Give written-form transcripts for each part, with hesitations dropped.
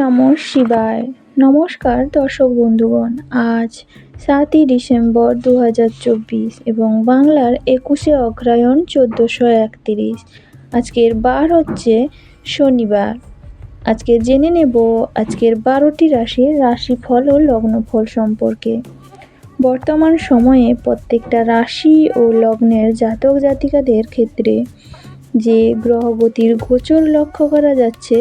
নমঃ শিবায়। নমস্কার দর্শক বন্ধুগণ, আজ 7ই ডিসেম্বর 2024 এবং বাংলার 21শে অগ্রহায়ণ 1431। আজকের বার হচ্ছে শনিবার। আজকে জেনে নেব আজকের 12টি রাশির রাশিফল ও লগ্নফল সম্পর্কে। বর্তমান সময়ে প্রত্যেকটা রাশি ও লগ্নের জাতক জাতিকাদের ক্ষেত্রে যে গ্রহগতির গোচর লক্ষ্য করা যাচ্ছে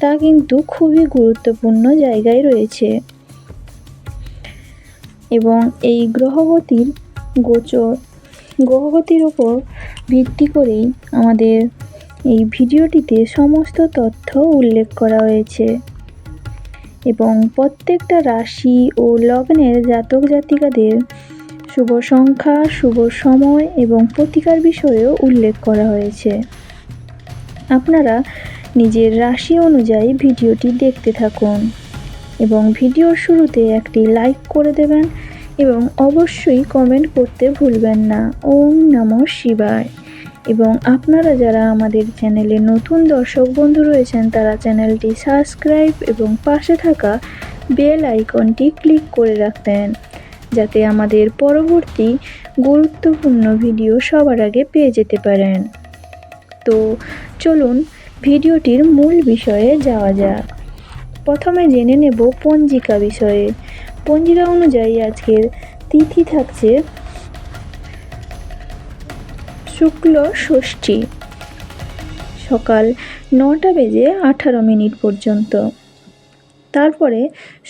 তা কিন্তু খুবই গুরুত্বপূর্ণ জায়গায় রয়েছে এবং এই গ্রহগতির উপর ভিত্তি করেই আমাদের এই ভিডিওটিতে সমস্ত তথ্য উল্লেখ করা হয়েছে এবং প্রত্যেকটা রাশি ও লগ্নের জাতক জাতিকাদের শুভ সংখ্যা, শুভ সময় এবং প্রতিকার বিষয়েও উল্লেখ করা হয়েছে। আপনারা নিজের রাশি অনুযায়ী ভিডিওটি দেখতে থাকুন এবং ভিডিওর শুরুতে একটি লাইক করে দেবেন এবং অবশ্যই কমেন্ট করতে ভুলবেন না। ওম নমঃ শিবায়। এবং আপনারা যারা আমাদের চ্যানেলে নতুন দর্শক বন্ধু রয়েছেন তারা চ্যানেলটি সাবস্ক্রাইব এবং পাশে থাকা বেল আইকনটি ক্লিক করে রাখবেন যাতে আমাদের পরবর্তী গুরুত্বপূর্ণ ভিডিও সবার আগে পেয়ে যেতে পারেন। তো চলুন ভিডিওটির মূল বিষয়ে যাওয়া যাক। প্রথমে জেনে নেব পঞ্জিকা বিষয়ে। পঞ্জিকা অনুযায়ী আজকের তিথি থাকছে শুক্ল ষষ্ঠী, সকাল 9:18 পর্যন্ত। তারপরে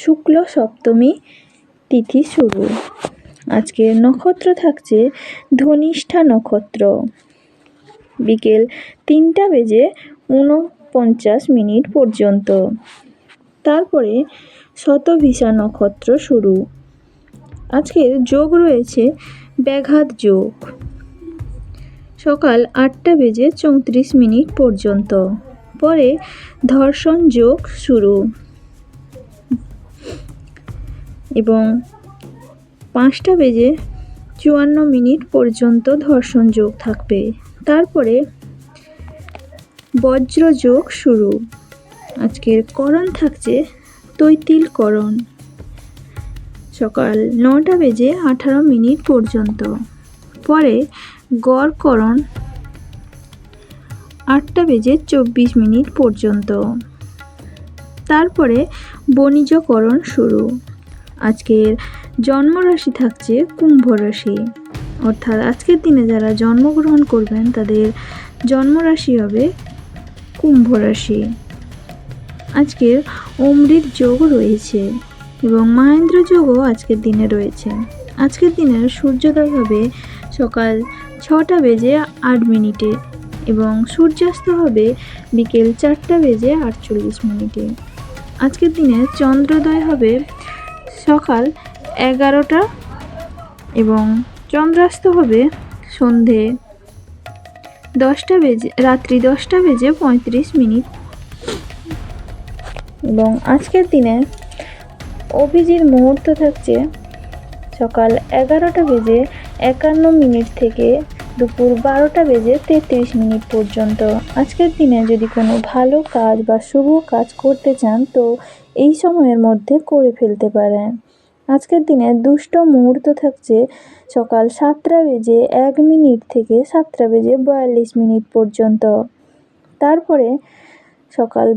শুক্ল সপ্তমী তিথি শুরু। আজকের নক্ষত্র থাকছে ধনিষ্ঠা নক্ষত্র, বিকেল 3:49 পর্যন্ত। তারপরে শতভিষা নক্ষত্র শুরু। আজকের যোগ রয়েছে ব্যাঘাত যোগ, সকাল 8:34 পর্যন্ত। পরে ধর্ষণ যোগ শুরু এবং 5:54 পর্যন্ত ধর্ষণ যোগ থাকবে। তারপরে বজ্র যোগ শুরু। আজকের করণ থাকছে তৈতিল করণ, সকাল 9:18 পর্যন্ত। পরে গড় করণ 8:24 পর্যন্ত। তারপরে বণিজ করণ শুরু। আজকের জন্মরাশি থাকছে কুম্ভ রাশি, অর্থাৎ আজকের দিনে যারা জন্মগ্রহণ করবেন তাদের জন্মরাশি হবে কুম্ভ রাশি। আজকের অমৃত যোগ রয়েছে এবং মহেন্দ্র যোগও আজকের দিনে রয়েছে। আজকের দিনের সূর্যোদয় হবে সকাল 6:08 এবং সূর্যাস্ত হবে বিকেল 4:48। আজকের দিনে চন্দ্রোদয় হবে সকাল 11টা এবং চন্দ্রাস্ত হবে সন্ধে রাত্রি 10:35 এবং আজকের দিনে অভিজিৎ মুহূর্ত থাকছে সকাল 11:51 থেকে দুপুর 12:33 পর্যন্ত। আজকের দিনে যদি কোনো ভালো কাজ বা শুভ কাজ করতে চান তো এই সময়ের মধ্যে করে ফেলতে পারেন। আজকের দিনে দুষ্ট মুহূর্ত থাকছে সকাল 7:01 থেকে 7:42 পর্যন্ত। তারপরে সকাল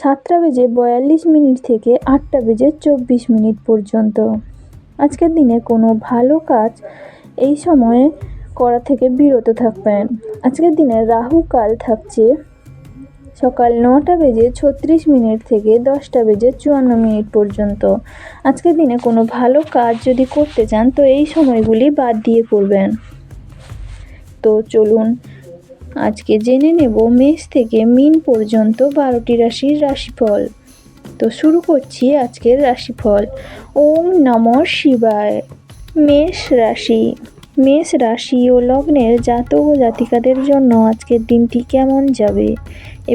7:42 থেকে 8:24 পর্যন্ত। আজকের দিনে কোনো ভালো কাজ এই সময়ে করা থেকে বিরত থাকবেন। আজকের দিনে রাহু কাল থাকছে সকাল 9:36 থেকে 10:54 পর্যন্ত। আজকের দিনে কোনো ভালো কাজ যদি করতে চান তো এই সময়গুলি বাদ দিয়ে পড়বেন। তো চলুন আজকে জেনে নেব মেষ থেকে মীন পর্যন্ত 12টি রাশির রাশিফল। তো শুরু করছি আজকের রাশিফল। ওম নমঃ শিবায়। মেষ রাশি ও লগ্নের জাতক ও জাতিকাদের জন্য আজকের দিনটি কেমন যাবে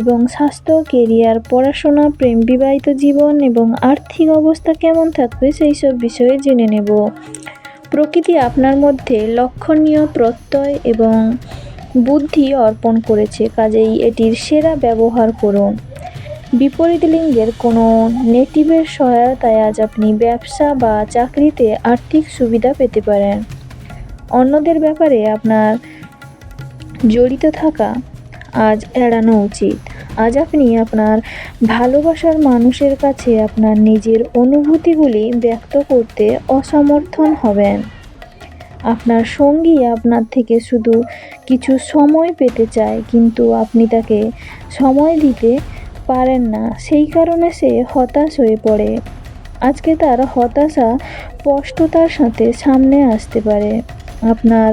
এবং স্বাস্থ্য, কেরিয়ার, পড়াশোনা, প্রেম, বিবাহিত জীবন এবং আর্থিক অবস্থা কেমন থাকবে সেই সব বিষয়ে জেনে নেব। প্রকৃতি আপনার মধ্যে লক্ষণীয় প্রত্যয় এবং বুদ্ধি অর্পণ করেছে, কাজেই এটির সেরা ব্যবহার করুন। বিপরীত লিঙ্গের কোনো নেটিভের সহায়তায় আজ আপনি ব্যবসা বা চাকরিতে আর্থিক সুবিধা পেতে পারেন। অন্যদের ব্যাপারে আপনার জড়িত থাকা আজ এড়ানো উচিত। আজ আপনি আপনার ভালোবাসার মানুষের কাছে আপনার নিজের অনুভূতিগুলি ব্যক্ত করতে অসমর্থন হবেন। আপনার সঙ্গী আপনার থেকে শুধু কিছু সময় পেতে চায়, কিন্তু আপনি তাকে সময় দিতে পারেন না, সেই কারণে সে হতাশ হয়ে পড়ে। আজকে তার হতাশা স্পষ্টতার সাথে সামনে আসতে পারে। আপনার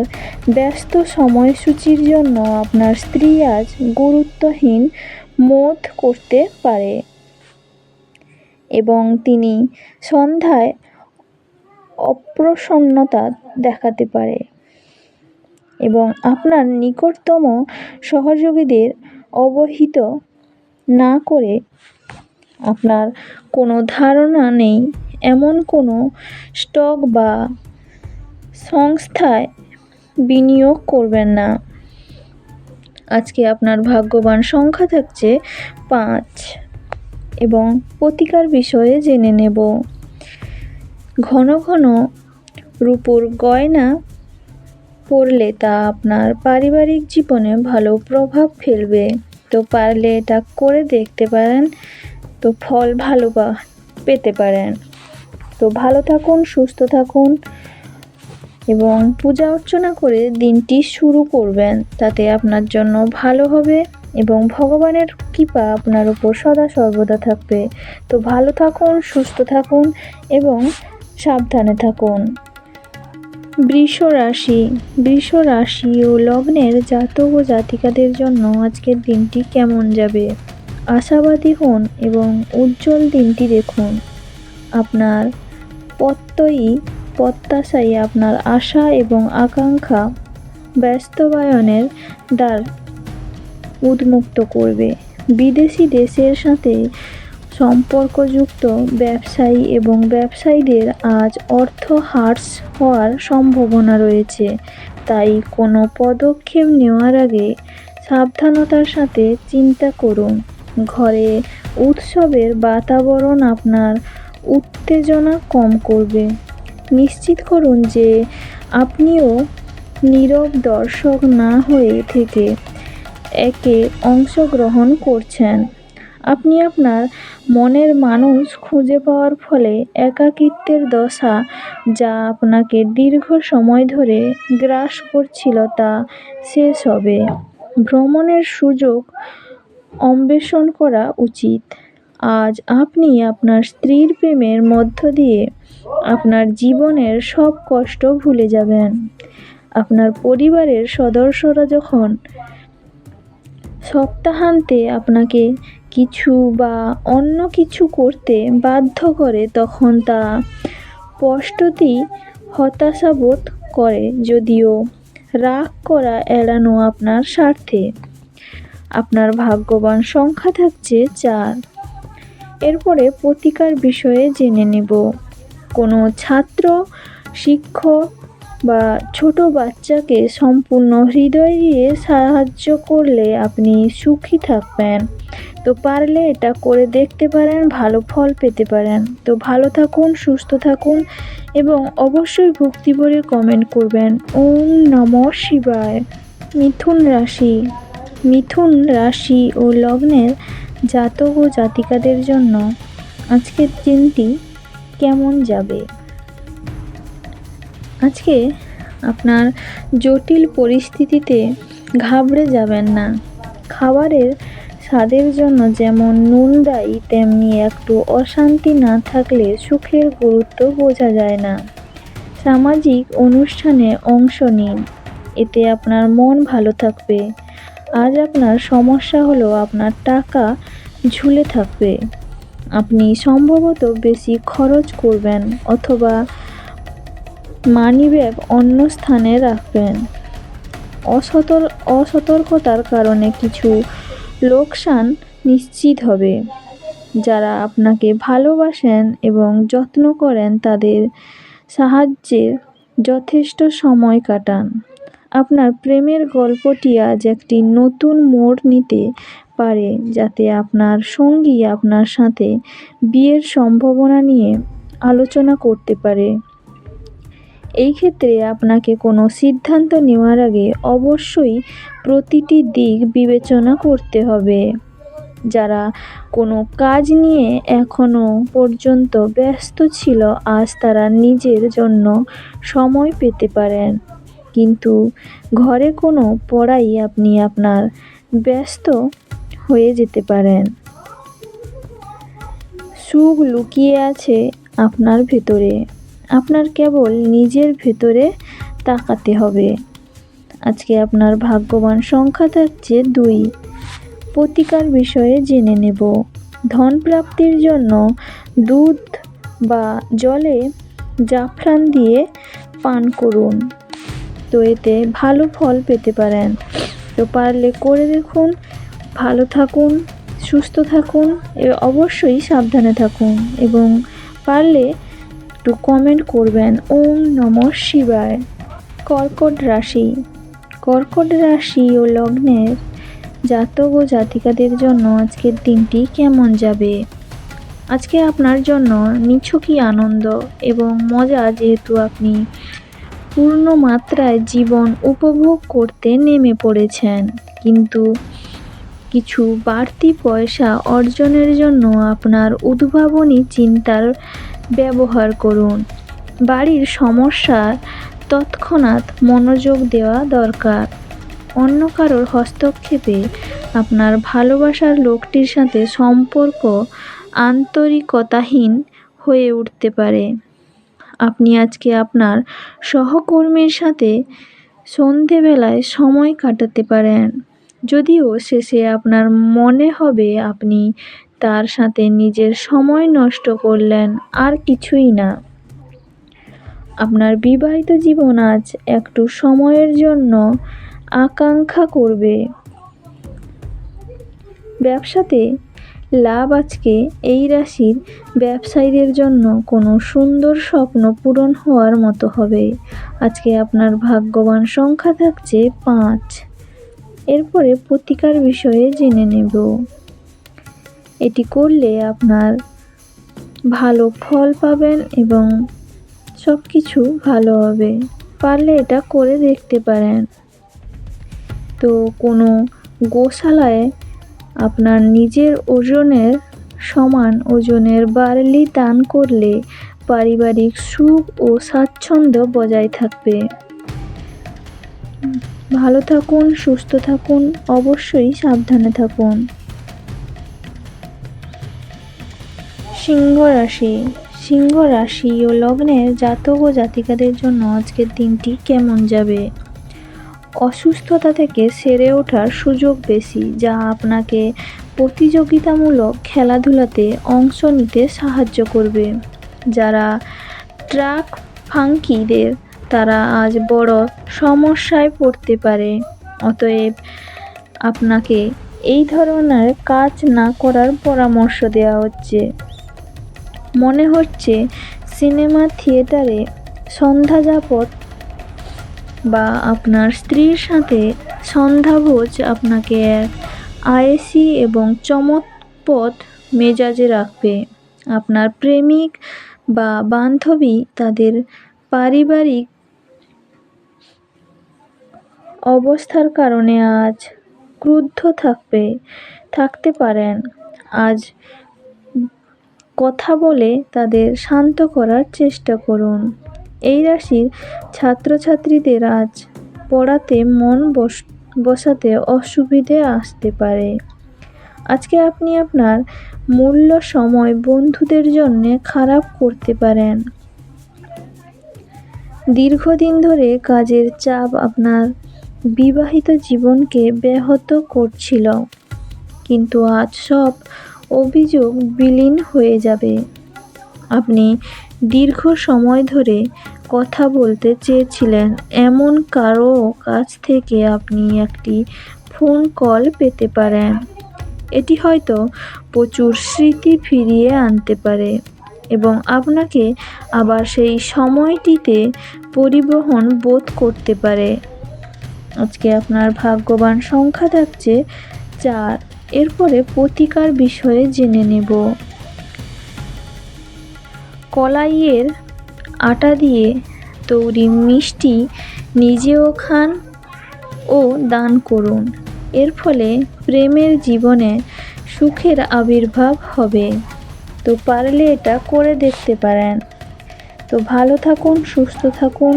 ব্যস্ত সময়সূচির জন্য আপনার স্ত্রী আজ গুরুত্বহীন বোধ করতে পারে এবং তিনি সন্ধ্যায় অপ্রসন্নতা দেখাতে পারে এবং আপনার নিকটতম সহযোগীদের অবহিত না করে আপনার কোনো ধারণা নেই এমন কোনো স্টক বা সংস্থায় বিনিয়োগ করবেন না। আজকে আপনার ভাগ্যবান সংখ্যা থাকছে 5 এবং প্রতিকার বিষয়ে জেনে নেব। ঘন ঘন রূপোর গয়না পরলে তা আপনার পারিবারিক জীবনে ভালো প্রভাব ফেলবে। তো পারলে এটা করে দেখতে পারেন, তো ফল ভালো পেতে পারেন। তো ভালো থাকুন, সুস্থ থাকুন এবং পূজা অর্চনা করে দিনটি শুরু করবেন, তাতে আপনার জন্য ভালো হবে এবং ভগবানের কৃপা আপনার উপর সদা সর্বদা থাকবে। তো ভালো থাকুন, সুস্থ থাকুন এবং সাবধানে থাকুন। বৃষ রাশি ও লগ্নের জাতক ও জাতিকাদের জন্য আজকের দিনটি কেমন যাবে? আশাবাদী হন এবং উজ্জ্বল দিনটি দেখুন। আপনার প্রত্যাশাই আপনার আশা এবং আকাঙ্ক্ষা বাস্তবায়নের দ্বার উন্মুক্ত করবে। বিদেশি দেশের সাথে সম্পর্কযুক্ত ব্যবসায়ী এবং ব্যবসায়ীদের আজ অর্থ হ্রাস হওয়ার সম্ভাবনা রয়েছে, তাই কোনো পদক্ষেপ নেওয়ার আগে সাবধানতার সাথে চিন্তা করুন। ঘরে উৎসবের বাতাবরণ আপনার উত্তেজনা কম করবে। নিশ্চিত করুন যে আপনিও নীরব দর্শক না হয়ে থেকে একে অংশগ্রহণ করছেন। আপনি আপনার মনের মানুষ খুঁজে পাওয়ার ফলে একাকিত্বের দশা যা আপনাকে দীর্ঘ সময় ধরে গ্রাস করছিল তা শেষ হবে। ভ্রমণের সুযোগ অন্বেষণ করা উচিত। আজ আপনি আপনার স্ত্রীর প্রেমের মধ্য দিয়ে আপনার জীবনের সব কষ্ট ভুলে যাবেন। আপনার পরিবারের সদস্যরা যখন সপ্তাহান্তে আপনাকে কিছু বা অন্য কিছু করতে বাধ্য করে, তখন তা স্পষ্টতই হতাশাবোধ করে, যদিও রাগ করা এড়ানো আপনার স্বার্থে। আপনার ভাগ্যবান সংখ্যা থাকছে 4। এরপরে প্রতিকার বিষয়ে জেনে নেব। কোনো ছাত্র, শিক্ষক বা ছোট বাচ্চাকে সম্পূর্ণ হৃদয় দিয়ে সাহায্য করলে আপনি সুখী থাকবেন। তো পারলে এটা করে দেখতে পারেন, ভালো ফল পেতে পারেন। তো ভালো থাকুন, সুস্থ থাকুন এবং অবশ্যই ভক্তি ভরে কমেন্ট করবেন। ওম নমঃ শিবায়। মিথুন রাশি ও লগ্নের জাতক ও জাতিকাদের জন্য আজকের দিনটি কেমন যাবে? আজকে আপনার জটিল পরিস্থিতিতে ঘাবড়ে যাবেন না। খাবারের স্বাদের জন্য যেমন নুন দায়ী, তেমনি একটু অশান্তি না থাকলে সুখের গুরুত্ব বোঝা যায় না। সামাজিক অনুষ্ঠানে অংশ নিন, এতে আপনার মন ভালো থাকবে। আজ আপনার সমস্যা হলো আপনার টাকা ঝুলে থাকবে। আপনি সম্ভবত বেশি খরচ করবেন অথবা মানিব্যাগ অন্য স্থানে রাখবেন। অসতর্কতার কারণে কিছু লোকসান নিশ্চিত হবে। যারা আপনাকে ভালোবাসেন এবং যত্ন করেন তাদের সাহায্যে যথেষ্ট সময় কাটান। আপনার প্রেমের গল্পটি আজ একটি নতুন মোড় নিতে পারে, যাতে আপনার সঙ্গী আপনার সাথে বিয়ের সম্ভাবনা নিয়ে আলোচনা করতে পারে। এই ক্ষেত্রে আপনাকে কোনো সিদ্ধান্ত নেওয়ার আগে অবশ্যই প্রতিটি দিক বিবেচনা করতে হবে। যারা কোনো কাজ নিয়ে এখনও পর্যন্ত ব্যস্ত ছিল, আজ তারা নিজের জন্য সময় পেতে পারেন। কিন্তু ঘরে কোনো পড়াই আপনি আপনার ব্যস্ত হয়ে যেতে পারেন। সুখ লুকিয়ে আছে আপনার ভেতরে, আপনার কেবল নিজের ভেতরে তাকাতে হবে। আজকে আপনার ভাগ্যবান সংখ্যা থাকছে 2। প্রতিকার বিষয়ে জেনে নেব। ধন প্রাপ্তির জন্য দুধ বা জলে জাফরান দিয়ে পান করুন, তো এতে ভালো ফল পেতে পারেন। তো পারলে করে দেখুন। ভালো থাকুন, সুস্থ থাকুন, অবশ্যই সাবধানে থাকুন এবং পারলে একটু কমেন্ট করবেন। ওম নমঃ শিবায়। কর্কট রাশি। কর্কট রাশি ও লগ্নের জাতক ও জাতিকাদের জন্য আজকের দিনটি কেমন যাবে? আজকে আপনার জন্য নিছকই আনন্দ এবং মজা, যেহেতু আপনি পূর্ণ মাত্রায় জীবন উপভোগ করতে নেমে পড়েছেন। কিন্তু কিছু বাড়তি পয়সা অর্জনের জন্য আপনার উদ্ভাবনী চিন্তার ব্যবহার করুন। বাড়ির সমস্যার তৎক্ষণাৎ মনোযোগ দেওয়া দরকার। অন্য কারোর হস্তক্ষেপে আপনার ভালোবাসার লোকটির সাথে সম্পর্ক আন্তরিকতাহীন হয়ে উঠতে পারে। আপনি আজকে আপনার সহকর্মীর সাথে সন্ধেবেলায় সময় কাটাতে পারেন, যদিও শেষে আপনার মনে হবে আপনি তার সাথে নিজের সময় নষ্ট করলেন, আর কিছুই না। আপনার বিবাহিত জীবন আজ একটু সময়ের জন্য আকাঙ্ক্ষা করবে। ব্যবসাতে লাভ। আজকে এই রাশির ব্যবসায়ীদের জন্য কোনো সুন্দর স্বপ্ন পূরণ হওয়ার মতো হবে। আজকে আপনার ভাগ্যবান সংখ্যা থাকছে 5। এরপরে প্রতিকার বিষয়ে জেনে নেব। এটি করলে আপনার ভালো ফল পাবেন এবং সব কিছু ভালো হবে। পারলে এটা করে দেখতে পারেন। তো কোনো গোশালায় আপনার নিজের ওজনের সমান ওজনের বার্লি দান করলে পারিবারিক সুখ ও স্বাচ্ছন্দ্য বজায় থাকবে। ভালো থাকুন, সুস্থ থাকুন, অবশ্যই সাবধানে থাকুন। সিংহ রাশি। সিংহ রাশি ও লগ্নের জাতক ও জাতিকাদের জন্য আজকের দিনটি কেমন যাবে? অসুস্থতা থেকে সেরে ওঠার সুযোগ বেশি, যা আপনাকে প্রতিযোগিতামূলক খেলাধুলাতে অংশ নিতে সাহায্য করবে। যারা ট্রাক ফাঙ্কিদের, তারা আজ বড় সমস্যায় পড়তে পারে। অতএব আপনাকে এই ধরনের কাজ না করার পরামর্শ দেওয়া হচ্ছে। মনে হচ্ছে সিনেমা থিয়েটারে সন্ধ্যাযাপন বা আপনার স্ত্রীর সাথে সন্ধ্যাভোজ আপনাকে এক আয়েসি এবং চমকপ্রদ মেজাজে রাখবে। আপনার প্রেমিক বা বান্ধবী তাদের পারিবারিক অবস্থার কারণে আজ ক্রুদ্ধ থাকতে পারেন। আজ কথা বলে তাদের শান্ত করার চেষ্টা করুন। এই রাশির ছাত্রছাত্রীদের আজ পড়াতে মন বসাতে অসুবিধে আসতে পারে। আজকে আপনি আপনার মূল্য সময় বন্ধুদের জন্য খারাপ করতে পারেন। দীর্ঘদিন ধরে কাজের চাপ আপনার বিবাহিত জীবনকে ব্যাহত করছিল, কিন্তু আজ সব অভিযোগ বিলীন হয়ে যাবে। আপনি দীর্ঘ সময় ধরে কথা বলতে চেয়েছিলেন এমন কারো কাছ থেকে আপনি একটি ফোন কল পেতে পারেন। এটি হয়তো প্রচুর স্মৃতি ফিরিয়ে আনতে পারে এবং আপনাকে আবার সেই সময়টিতে পরিবহন বোধ করতে পারে। আজকে আপনার ভাগ্যবান সংখ্যা থাকছে 4। এরপরে প্রতিকার বিষয়ে জেনে নেব। কলাইয়ের আটা দিয়ে তৈরি মিষ্টি নিজেও খান ও দান করুন। এর ফলে প্রেমের জীবনে সুখের আবির্ভাব হবে। তো পারলে এটা করে দেখতে পারেন। তো ভালো থাকুন, সুস্থ থাকুন,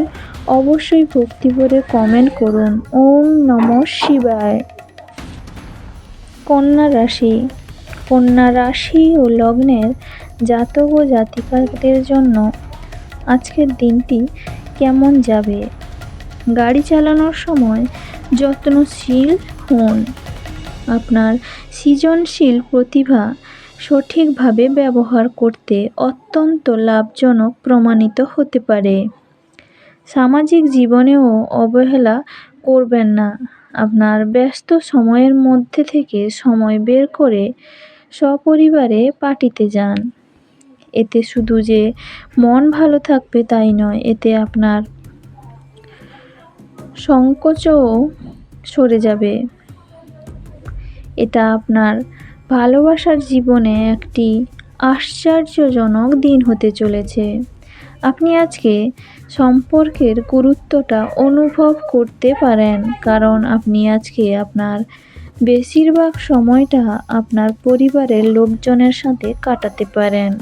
অবশ্যই ভক্তি ভরে কমেন্ট করুন। ওম নমঃ শিবায়। কন্যা রাশি। কন্যা রাশি ও লগ্নের জাতক ও জাতিকাদের জন্য আজকের দিনটি কেমন যাবে? গাড়ি চালানোর সময় যত্নশীল হন। আপনার সৃজনশীল প্রতিভা সঠিকভাবে ব্যবহার করতে অত্যন্ত লাভজনক প্রমাণিত হতে পারে। সামাজিক জীবনেও অবহেলা করবেন না। আপনার ব্যস্ত সময়ের মধ্যে থেকে সময় বের করে সপরিবারে পার্টিতে যান। এতে শুধু যে মন ভালো থাকবে তাই নয়, এতে আপনার সংকোচও সরে যাবে। এটা আপনার ভালোবাসার জীবনে একটি আশ্চর্যজনক দিন হতে চলেছে। আপনি আজকে সম্পর্কের গুরুত্বটা অনুভব করতে পারেন, কারণ আপনি আজকে আপনার বেশিরভাগ সময়টা আপনার পরিবারের লোকজনের সাথে কাটাতে পারেন।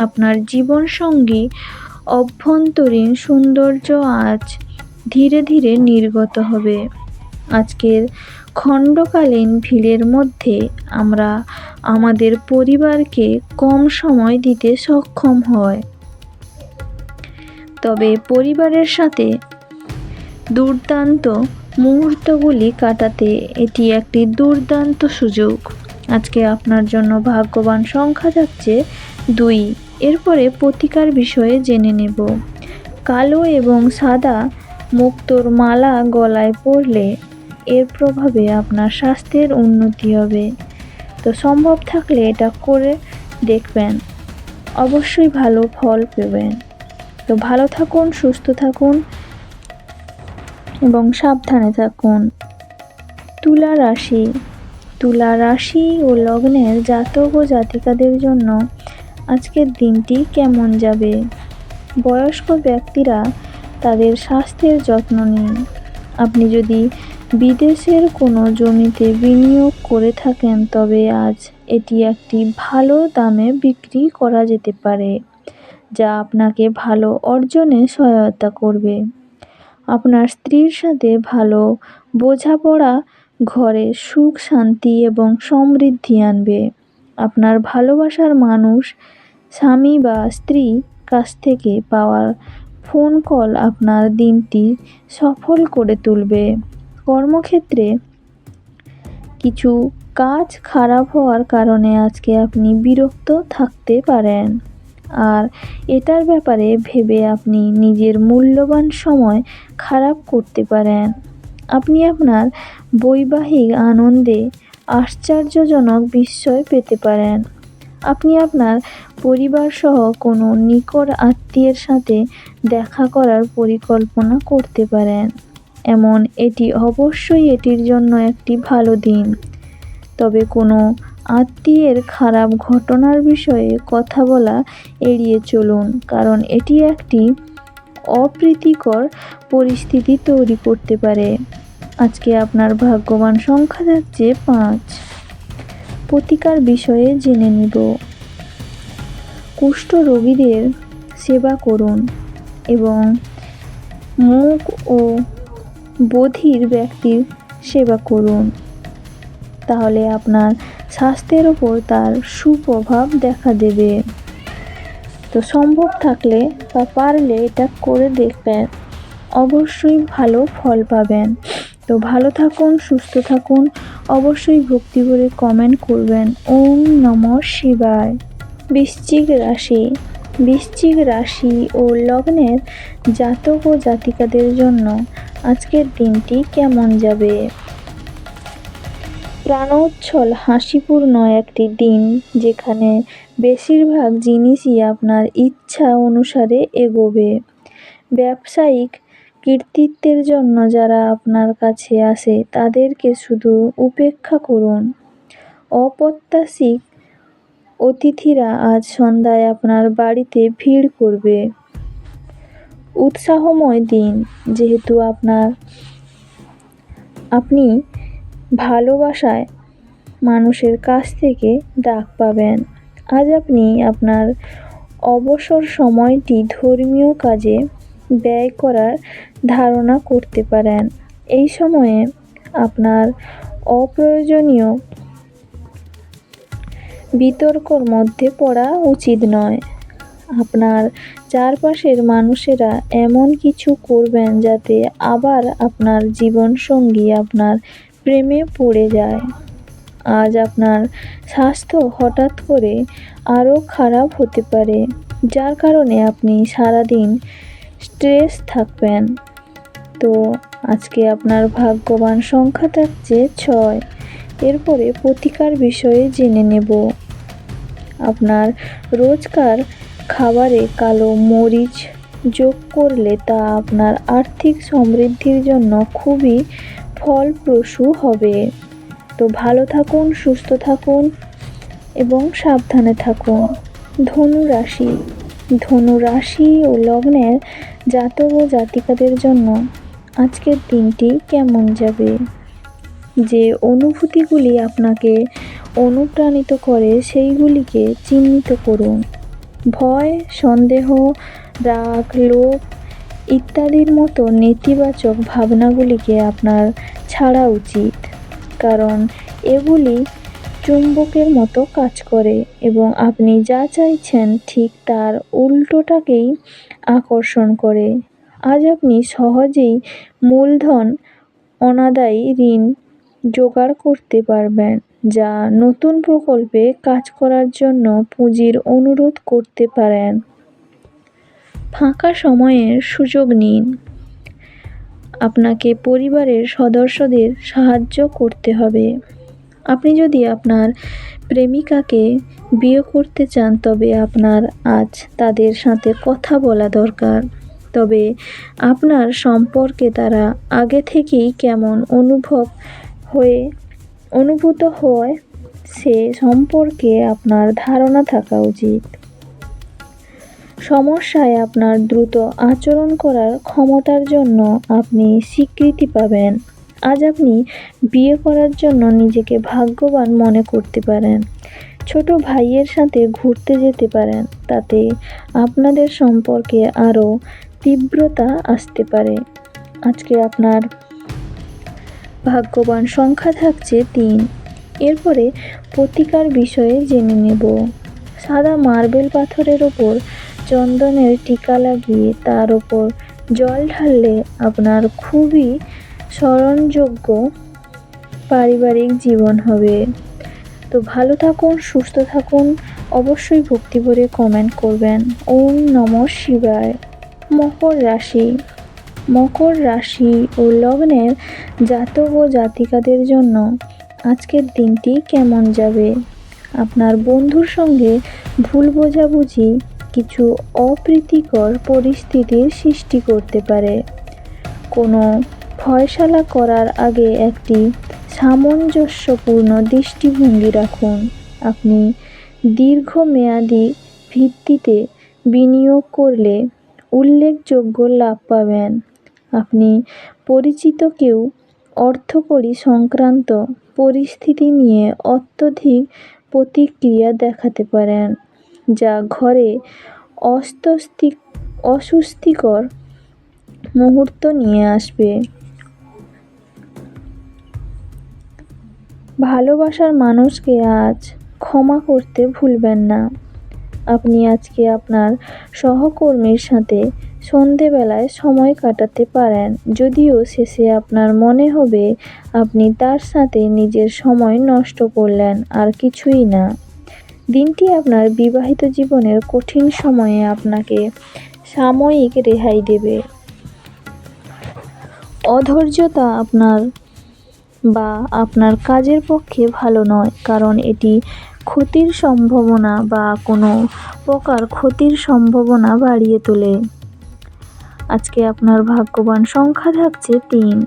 আপনার জীবনসঙ্গী অভ্যন্তরীণ সৌন্দর্য আজ ধীরে ধীরে নির্গত হবে। আজকের খণ্ডকালীন ভিড়ের মধ্যে আমরা আমাদের পরিবারকে কম সময় দিতে সক্ষম হয়। তবে পরিবারের সাথে দুর্দান্ত মুহূর্তগুলি কাটাতে এটি একটি দুর্দান্ত সুযোগ। আজকে আপনার জন্য ভাগ্যবান সংখ্যা যাচ্ছে 2। এরপরে প্রতিকার বিষয়ে জেনে নেব। কালো এবং সাদা মুক্তোর মালা গলায় পরলে এর প্রভাবে আপনার স্বাস্থ্যের উন্নতি হবে। তো সম্ভব থাকলে এটা করে দেখবেন, অবশ্যই ভালো ফল পাবেন। তো ভালো থাকুন, সুস্থ থাকুন এবং সাবধানে থাকুন। তুলা রাশি। তুলা রাশি ও লগ্নের জাতক ও জাতিকাদের জন্য আজকের দিনটি কেমন যাবে? বয়স্ক ব্যক্তিরা তাদের স্বাস্থ্যের যত্ন নিন। আপনি যদি বিদেশের কোনো জমিতে বিনিয়োগ করে থাকেন তবে আজ এটি একটি ভালো দামে বিক্রি করা যেতে পারে, যা আপনাকে ভালো অর্জনে সহায়তা করবে। আপনার স্ত্রীর সাথে ভালো বোঝাপড়া ঘরে সুখ, শান্তি এবং সমৃদ্ধি আনবে। আপনার ভালোবাসার মানুষ, স্বামী বা স্ত্রী কাছ থেকে পাওয়ার ফোন কল আপনার দিনটি সফল করে তুলবে। কর্মক্ষেত্রে কিছু কাজ খারাপ হওয়ার কারণে আজকে আপনি বিরক্ত থাকতে পারেন, আর এটার ব্যাপারে ভেবে আপনি নিজের মূল্যবান সময় খারাপ করতে পারেন। আপনি আপনার বৈবাহিক আনন্দে আশ্চর্যজনক বিস্ময় পেতে পারেন। আপনি আপনার পরিবার সহ কোনো নিকট আত্মীয়ের সাথে দেখা করার পরিকল্পনা করতে পারেন। এটি অবশ্যই এটির জন্য একটি ভালো দিন। তবে কোনো আত্মীয়ের খারাপ ঘটনার বিষয়ে কথা বলা এড়িয়ে চলুন, কারণ এটি একটি অপ্রীতিকর পরিস্থিতি তৈরি করতে পারে। আজকে আপনার ভাগ্যবান সংখ্যা যাচ্ছে 5। প্রতিকার বিষয়ে জেনে নিব। কুষ্ঠ রোগীদের সেবা করুন এবং মুখ ও বধির ব্যক্তির সেবা করুন, তাহলে আপনার স্বাস্থ্যের ওপর তার সুপ্রভাব দেখা দেবে। তো সম্ভব থাকলে বা পারলে এটা করে দেখবেন, অবশ্যই ভালো ফল পাবেন। তো ভালো থাকুন, সুস্থ থাকুন, অবশ্যই ভক্তি ভরে কমেন্ট করবেন। ওম নমঃ শিবায়। বৃশ্চিক রাশি। বৃশ্চিক রাশি ও লগ্নের জাতক ও জাতিকাদের জন্য আজকের দিনটি কেমন যাবে? প্রাণোচ্ছল হাসিপূর্ণ একটি দিন, যেখানে বেশিরভাগ জিনিসই আপনার ইচ্ছা অনুসারে এগোবে। ব্যবসায়িক কৃতিত্বের জন্য যারা আপনার কাছে আসে তাদেরকে শুধু উপেক্ষা করুন। অপ্রত্যাশিত অতিথিরা আজ সন্ধ্যায় আপনার বাড়িতে ভিড় করবে। উৎসাহময় দিন, যেহেতু আপনি ভালোবাসায় মানুষের কাছ থেকে ডাক পাবেন। আজ আপনি আপনার অবসর সময়টি ধর্মীয় কাজে ব্যয় করার ধারণা করতে পারেন। এই সময়ে আপনার অপ্রয়োজনীয় বিতর্কর মধ্যে পড়া উচিত নয়। আপনার চারপাশের মানুষেরা এমন কিছু করবেন যাতে আবার আপনার জীবনসঙ্গী আপনার প্রেমে পড়ে যায়। আজ আপনার স্বাস্থ্য হঠাৎ করে আরও খারাপ হতে পারে, যার কারণে আপনি সারাদিন স্ট্রেস থাকবেন। তো আজকে আপনার ভাগ্যবান সংখ্যা থাকছে 6। এরপরে প্রতিকার বিষয়ে জেনে নেব। আপনার রোজকার খাবারে কালো মরিচ যোগ করলে তা আপনার আর্থিক সমৃদ্ধির জন্য খুবই ফলপ্রসূ হবে। তো ভালো থাকুন, সুস্থ থাকুন এবং সাবধানে থাকুন। ধনু রাশি ও লগ্নের জাতক ও জাতিকাদের জন্য আজকের দিনটি কেমন যাবে? যে অনুভূতিগুলি আপনাকে অনুপ্রাণিত করে সেইগুলিকে চিহ্নিত করুন। ভয়, সন্দেহ, রাগ, লোভ ইত্যাদির মতো নেতিবাচক ভাবনাগুলিকে আপনার ছাড়া উচিত, কারণ এগুলি চুম্বকের মতো কাজ করে এবং আপনি যা চাইছেন ঠিক তার উল্টোটাকেই আকর্ষণ করে। আজ আপনি সহজেই মূলধন অনাদায়ী ঋণ জোগাড় করতে পারবেন, যা নতুন প্রকল্পে কাজ করার জন্য পুঁজির অনুরোধ করতে পারেন। ফাঁকা সময়ের সুযোগ নিন। আপনাকে পরিবারের সদস্যদের সাহায্য করতে হবে। আপনি যদি আপনার প্রেমিকাকে বিয়ে করতে চান, তবে আপনার আজ তাদের সাথে কথা বলা দরকার। তবে আপনার সম্পর্কে তারা আগে থেকেই কেমন অনুভূত হয় সে সম্পর্কে আপনার ধারণা থাকা উচিত। সমস্যায় আপনার দ্রুত আচরণ করার ক্ষমতার জন্য আপনি স্বীকৃতি পাবেন। আজ আপনি বিয়ে করার জন্য নিজেকে ভাগ্যবান মনে করতে পারেন। ছোট ভাইয়ের সাথে ঘুরতে যেতে পারেন, তাতে আপনাদের সম্পর্কে আরও তীব্রতা আসতে পারে। আজকে আপনার ভাগ্যবান সংখ্যা থাকছে 3। এরপরে প্রতিকার বিষয়ে জেনে নেব। সাদা মার্বেল পাথরের ওপর চন্দনের টিকা লাগিয়ে তার ওপর জল ঢাললে আপনার খুবই স্মরণযোগ্য পারিবারিক জীবন হবে। তো ভালো থাকুন, সুস্থ থাকুন, অবশ্যই ভক্তি ভরে কমেন্ট করবেন। ওম নমঃ শিবায়। মকর রাশি ও লগ্নের জাতক ও জাতিকাদের জন্য আজকের দিনটি কেমন যাবে? আপনার বন্ধুর সঙ্গে ভুল বোঝাবুঝি কিছু অপ্রীতিকর পরিস্থিতির সৃষ্টি করতে পারে। কোনো ফয়সালা করার আগে একটি সামঞ্জস্যপূর্ণ দৃষ্টিভঙ্গি রাখুন। আপনি দীর্ঘমেয়াদী ভিত্তিতে বিনিয়োগ করলে উল্লেখযোগ্য লাভ পাবেন। আপনি পরিচিত কেউ অর্থকড়ি সংক্রান্ত পরিস্থিতি নিয়ে অত্যধিক প্রতিক্রিয়া দেখাতে পারেন, যা ঘরে অস্বস্তিকর মুহূর্ত নিয়ে আসবে। ভালোবাসার মানুষকে আজ ক্ষমা করতে ভুলবেন না। আপনি আজকে আপনার সহকর্মীর সাথে সন্ধেবেলায় সময় কাটাতে পারেন, যদিও শেষে আপনার মনে হবে আপনি তার সাথে নিজের সময় নষ্ট করলেন আর কিছুই না। দিনটি আপনার বিবাহিত জীবনের কঠিন সময়ে আপনাকে সাময়িক রেহাই দেবে। অধৈর্যতা আপনার কাজের পক্ষে ভালো নয়, কারণ এটি ক্ষতির সম্ভাবনা বা কোনো প্রকার ক্ষতির সম্ভাবনা বাড়িয়ে তোলে। আজকে আপনার ভাগ্যবান সংখ্যা থাকছে 3।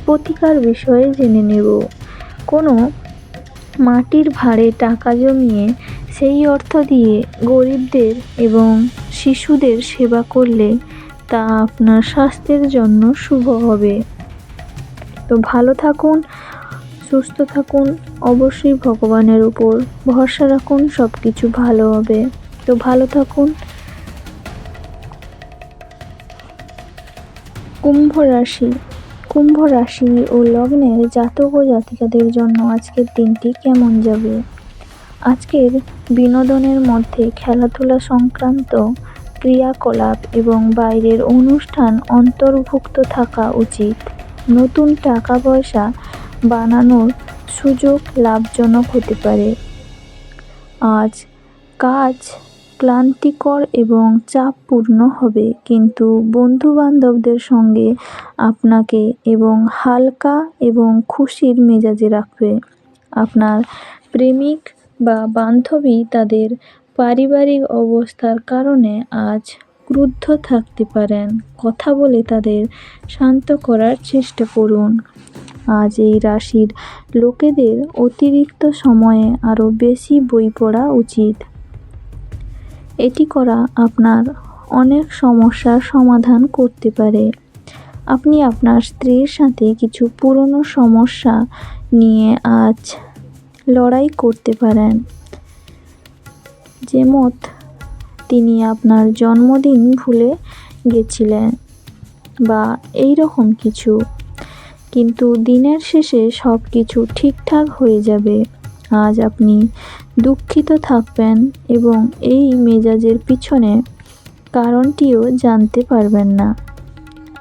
প্রতিকার বিষয়ে জেনে নেব। কোনো মাটির ভাঁড়ে টাকা জমিয়ে সেই অর্থ দিয়ে গরিবদের এবং শিশুদের সেবা করলে তা আপনার স্বাস্থ্যের জন্য শুভ হবে। তো ভালো থাকুন, সুস্থ থাকুন, অবশ্যই ভগবানের উপর ভরসা রাখুন, সব কিছু ভালো হবে। তো ভালো থাকুন। কুম্ভ রাশি ও লগ্নের জাতক ও জাতিকাদের জন্য আজকের দিনটি কেমন যাবে? আজকের বিনোদনের মধ্যে খেলাধুলা সংক্রান্ত ক্রিয়াকলাপ এবং বাইরের অনুষ্ঠান অন্তর্ভুক্ত থাকা উচিত। নতুন টাকা পয়সা বানানোর সুযোগ লাভজনক হতে পারে। আজ কাজ ক্লান্তিকর এবং চাপপূর্ণ হবে, কিন্তু বন্ধু বান্ধবদের সঙ্গে আপনাকে এবং হালকা এবং খুশির মেজাজে রাখবে। আপনার প্রেমিক বা বান্ধবী তাদের পারিবারিক অবস্থার কারণে আজ ক্রুদ্ধ থাকতে পারেন। কথা বলে তাদের শান্ত করার চেষ্টা করুন। আজ এই রাশির লোকেদের অতিরিক্ত সময়ে আরও বেশি বই পড়া উচিত। এটি করা আপনার অনেক সমস্যার সমাধান করতে পারে। আপনি আপনার স্ত্রীর সাথে কিছু পুরনো সমস্যা নিয়ে আজ লড়াই করতে পারেন, যেমন তিনি আপনার জন্মদিন ভুলে গেছিলেন বা এই রকম কিছু, কিন্তু দিনের শেষে সব কিছু ঠিকঠাক হয়ে যাবে। আজ আপনি দুঃখিত থাকবেন এবং এই মেজাজের পিছনে কারণটিও জানতে পারবেন না।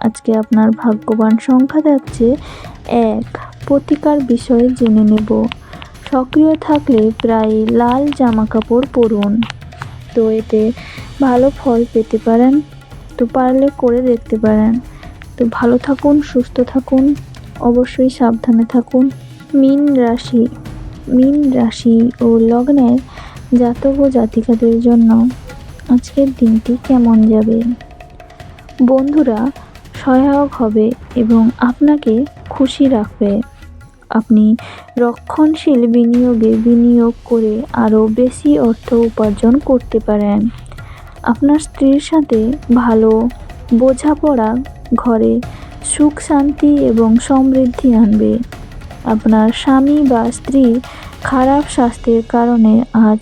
আজকে আপনার ভাগ্যবান সংখ্যা থাকছে 1। প্রতিকার বিষয়ে জেনে নেব। সক্রিয় থাকলে প্রায় লাল জামাকাপড় পরুন, তো এতে ভালো ফল পেতে পারেন। তো পারলে করে দেখতে পারেন। তো ভালো থাকুন, সুস্থ থাকুন, অবশ্যই সাবধানে থাকুন। মীন রাশি ও লগ্নের জাতক ও জাতিকাদের জন্য আজকের দিনটি কেমন যাবে? বন্ধুরা সহায়ক হবে এবং আপনাকে খুশি রাখবে। আপনি রক্ষণশীল বিনিয়োগে বিনিয়োগ করে আরও বেশি অর্থ উপার্জন করতে পারেন। আপনার স্ত্রীর সাথে ভালো বোঝাপড়া ঘরে সুখ শান্তি এবং সমৃদ্ধি আনবে। আপনার স্বামী বা স্ত্রীর খারাপ স্বাস্থ্যের কারণে আজ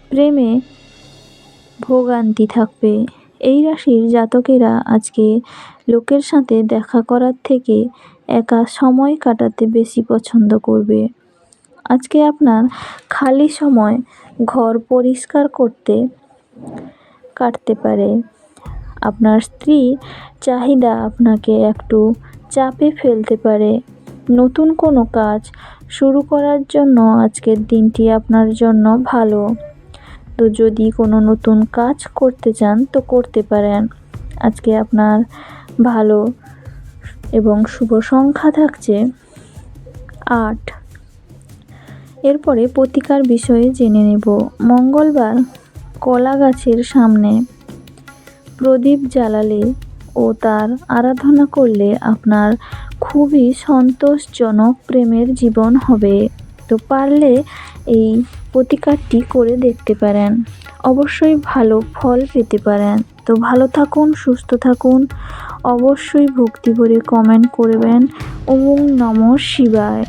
প্রেমে ভোগান্তি থাকবে। এই রাশির জাতকেরা আজকে লোকের সাথে দেখা করার থেকে একা সময় কাটাতে বেশি পছন্দ করবে। আজকে আপনার খালি সময় ঘর পরিষ্কার করতে কাটতে পারে। আপনার স্ত্রীর চাহিদা আপনাকে একটু চাপে ফেলতে পারে। নতুন কোনো কাজ শুরু করার জন্য আজকের দিনটি আপনার জন্য ভালো। তো যদি কোনো নতুন কাজ করতে চান তো করতে পারেন। আজকে আপনার ভালো এবং শুভ সংখ্যা থাকছে 8। এরপরে প্রতিকার বিষয়ে জেনে নেব। মঙ্গলবার কলা গাছের সামনে প্রদীপ জ্বালালে ও তার আরাধনা করলে আপনার খুবই সন্তোষজনক প্রেমের জীবন হবে। তো পারলে এই প্রতিকারটি করে দেখতে পারেন, অবশ্যই ভালো ফল পেতে পারেন। তো ভালো থাকুন, সুস্থ থাকুন, অবশ্যই ভক্তি ভরে কমেন্ট করবেন। ওম নমঃ শিবায়।